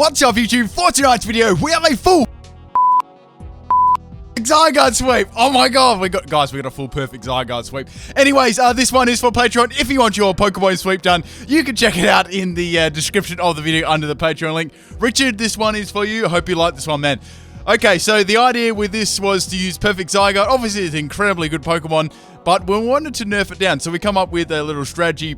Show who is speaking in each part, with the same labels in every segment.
Speaker 1: What's up YouTube? For tonight's video, we have a full Zygarde sweep. Oh my god, we got a full perfect Zygarde sweep. Anyways, this one is for Patreon. If you want your Pokemon sweep done, you can check it out in the description of the video under the Patreon link. Richard, this one is for you. I hope you like this one, man. Okay, so the idea with this was to use Perfect Zygarde. Obviously, it's an incredibly good Pokemon, but we wanted to nerf it down, so we come up with a little strategy.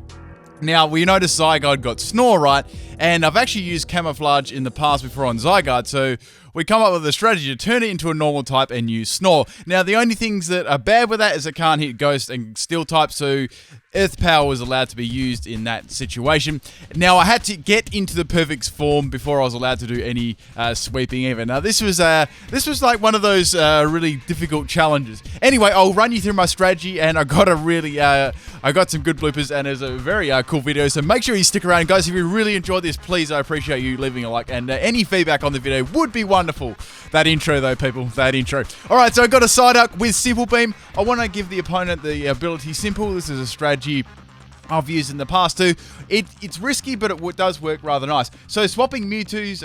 Speaker 1: Now, we noticed Zygarde got Snore, right? And I've actually used Camouflage in the past before on Zygarde, so we come up with a strategy to turn it into a normal type and use Snore. Now, the only things that are bad with that is it can't hit Ghost and Steel type, so Earth Power was allowed to be used in that situation. Now, I had to get into the perfect form before I was allowed to do any sweeping even. Now, this was like one of those really difficult challenges. Anyway, I'll run you through my strategy, and I got I got some good bloopers, and it's a very cool video, so make sure you stick around. Guys, if you really enjoyed this, please, I appreciate you leaving a like, and any feedback on the video would be wonderful. That intro though, people, that intro. Alright, so I got a Psyduck with Simple Beam. I want to give the opponent the ability Simple. This is a strategy I've used in the past too. It's risky, but it does work rather nice. So swapping Mewtwo's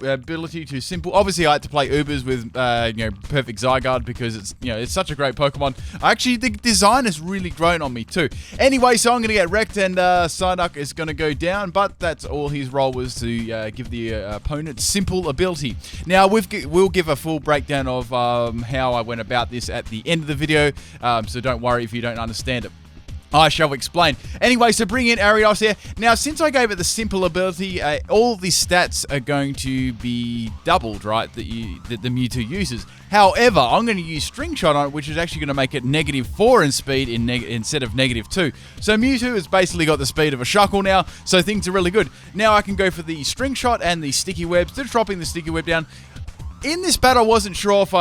Speaker 1: ability to Simple. Obviously, I had to play Ubers with Perfect Zygarde because it's such a great Pokemon. Actually, the design has really grown on me too. Anyway, so I'm going to get wrecked, and Psyduck is going to go down. But that's all his role was, to give the opponent Simple ability. Now we'll give a full breakdown of how I went about this at the end of the video. So don't worry if you don't understand it. I shall explain. Anyway, so bring in Ariados here. Now, since I gave it the Simple ability, all the stats are going to be doubled, right, that the Mewtwo uses. However, I'm going to use String Shot on it, which is actually going to make it -4 in speed instead of -2. So Mewtwo has basically got the speed of a Shuckle now, so things are really good. Now I can go for the String Shot and the Sticky Webs. They're dropping the Sticky Web down. In this battle, I wasn't sure if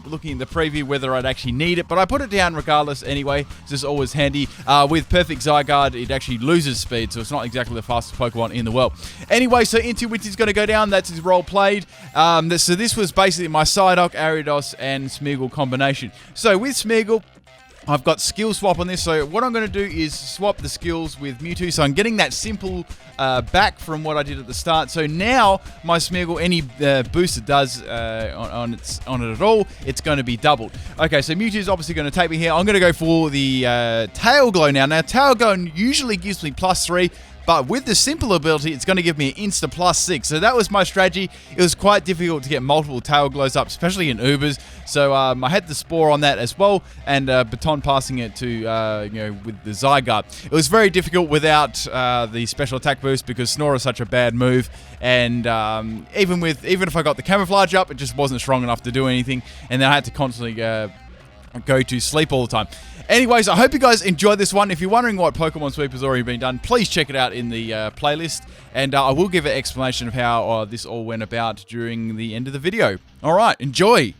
Speaker 1: looking at the preview, whether I'd actually need it, but I put it down regardless anyway. This is always handy. With Perfect Zygarde, it actually loses speed, so it's not exactly the fastest Pokemon in the world. Anyway, so Into Witch is going to go down. That's his role played. So this was basically my Psyduck, Ariados, and Smeargle combination. So with Smeargle, I've got skill swap on this, so what I'm going to do is swap the skills with Mewtwo, so I'm getting that Simple back from what I did at the start. So now my Smeargle, any boost it does on it at all, it's going to be doubled. Okay, so Mewtwo is obviously going to take me here. I'm going to go for the Tail Glow now. Now, Tail Glow usually gives me +3, but with the Simple ability, it's going to give me an insta +6. So that was my strategy. It was quite difficult to get multiple Tail Glows up, especially in Ubers. So I had the Spore on that as well, and Baton passing it to, with the Zygarde. It was very difficult without the special attack boost because Snore is such a bad move. And even if I got the Camouflage up, it just wasn't strong enough to do anything. And then I had to constantly go to sleep all the time. Anyways, I hope you guys enjoyed this one. If you're wondering what Pokemon Sweep has already been done, please check it out in the playlist. And I will give an explanation of how this all went about during the end of the video. Alright, enjoy!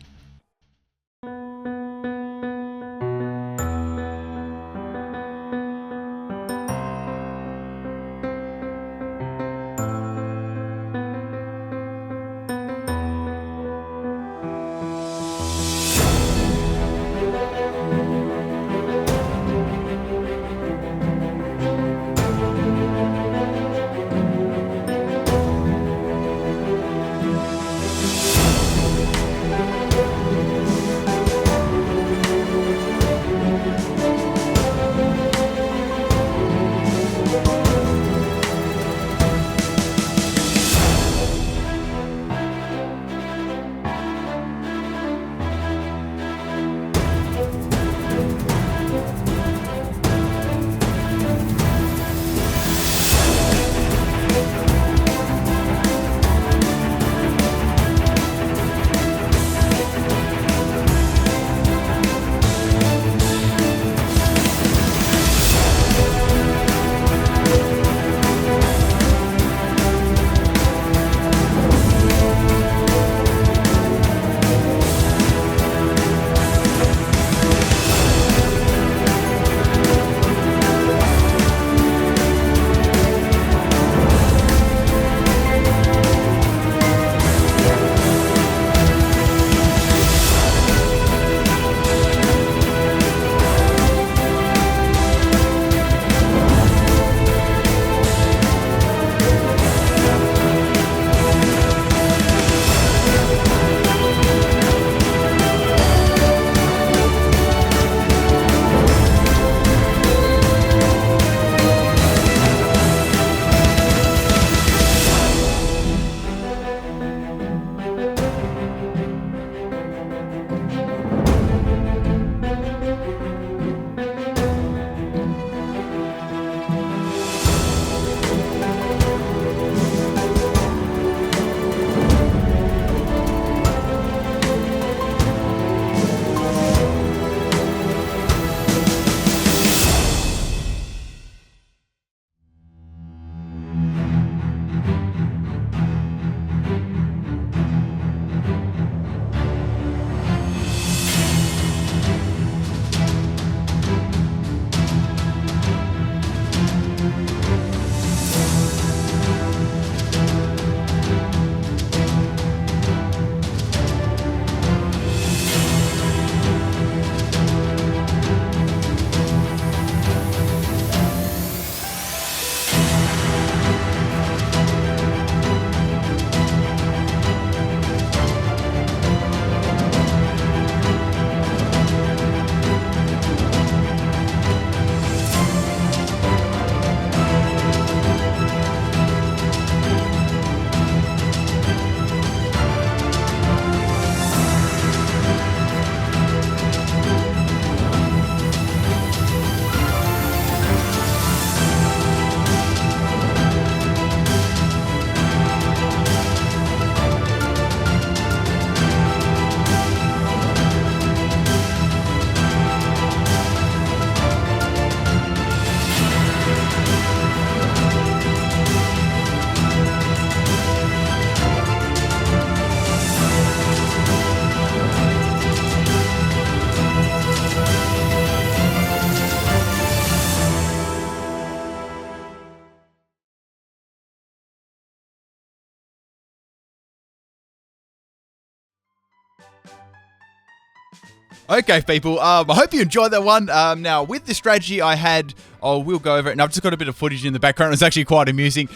Speaker 1: Okay, people, I hope you enjoyed that one. Now, with the strategy I had, we'll go over it, and I've just got a bit of footage in the background. It's actually quite amusing.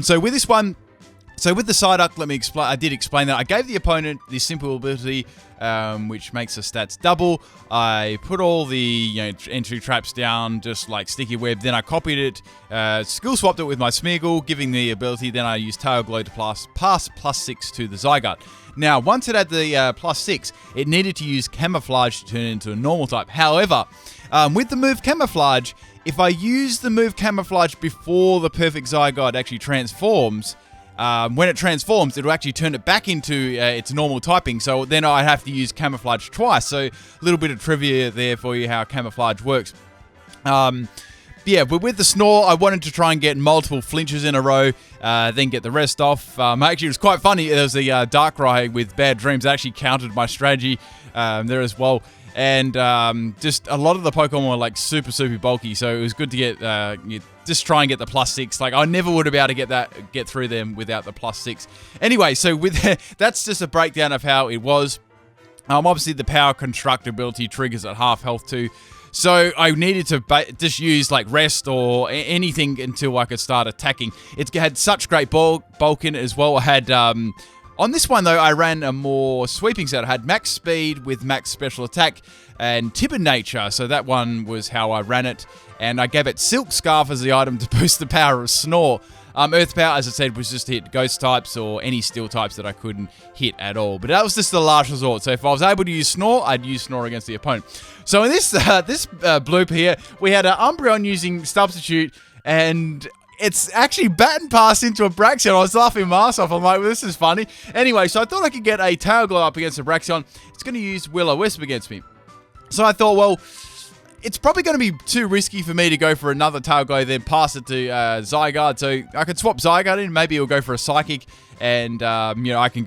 Speaker 1: So with this one, with the Psyduck, let me explain. I did explain that. I gave the opponent this simple ability, which makes the stats double. I put all the entry traps down, just like sticky web. Then I copied it, skill swapped it with my Smeagol, giving the ability. Then I used Tail Glow to pass +6 to the Zygarde. Now, once it had the +6, it needed to use Camouflage to turn it into a normal type. However, with the move Camouflage, if I use the move Camouflage before the perfect Zygarde actually transforms, when it transforms, it'll actually turn it back into its normal typing. So then I have to use Camouflage twice. So a little bit of trivia there for you how Camouflage works. Yeah, but with the Snore, I wanted to try and get multiple flinches in a row, then get the rest off. Actually, it was quite funny. There was the Darkrai with Bad Dreams that actually countered my strategy there as well. And just a lot of the Pokemon were like super bulky, so it was good to get just try and get the +6. Like I never would have been able to get through them without the +6. Anyway, so with that's just a breakdown of how it was. Obviously, the Power Construct ability triggers at half health too. So I needed to just use like rest or anything until I could start attacking. It had such great bulk in it as well. I had on this one though, I ran a more sweeping set. I had max speed with max special attack and timid nature. So that one was how I ran it. And I gave it Silk Scarf as the item to boost the power of Snore. Earth Power, as I said, was just to hit ghost types or any steel types that I couldn't hit at all. But that was just the last resort. So if I was able to use Snore, I'd use Snore against the opponent. So in this bloop here, we had an Umbreon using Substitute, and it's actually baton passed into a Braixen. I was laughing my ass off. I'm like, well, this is funny. Anyway, so I thought I could get a Tail Glow up against a Braixen. It's going to use Will-O-Wisp against me. So I thought, well, it's probably going to be too risky for me to go for another Tail Glow, then pass it to Zygarde. So I could swap Zygarde in. Maybe it'll go for a Psychic, and I can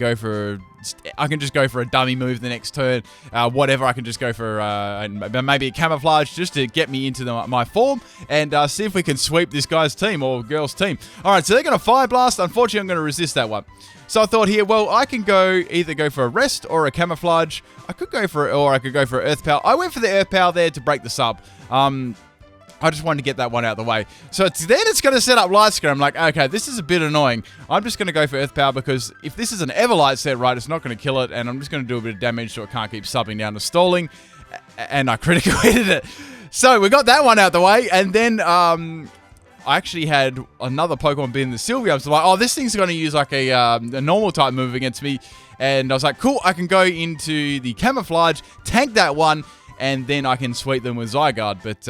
Speaker 1: just go for a dummy move the next turn. Whatever, I can just go for maybe a Camouflage just to get me into my form and see if we can sweep this guy's team or girl's team. All right, so they're going to Fire Blast. Unfortunately, I'm going to resist that one. So I thought here, well, I can either go for a Rest or a Camouflage. I could go for Earth Power. I went for the Earth Power there to break the sub. I just wanted to get that one out of the way. So then it's going to set up Light Screen. I'm like, okay, this is a bit annoying. I'm just going to go for Earth Power because if this is an Everlight set, right, it's not going to kill it, and I'm just going to do a bit of damage so it can't keep subbing down to stalling. And I critical hit it. So we got that one out of the way, and then I actually had another Pokemon being the Sylveon. I was like, oh, this thing's going to use like a normal type move against me. And I was like, cool, I can go into the Camouflage, tank that one, and then I can sweep them with Zygarde. But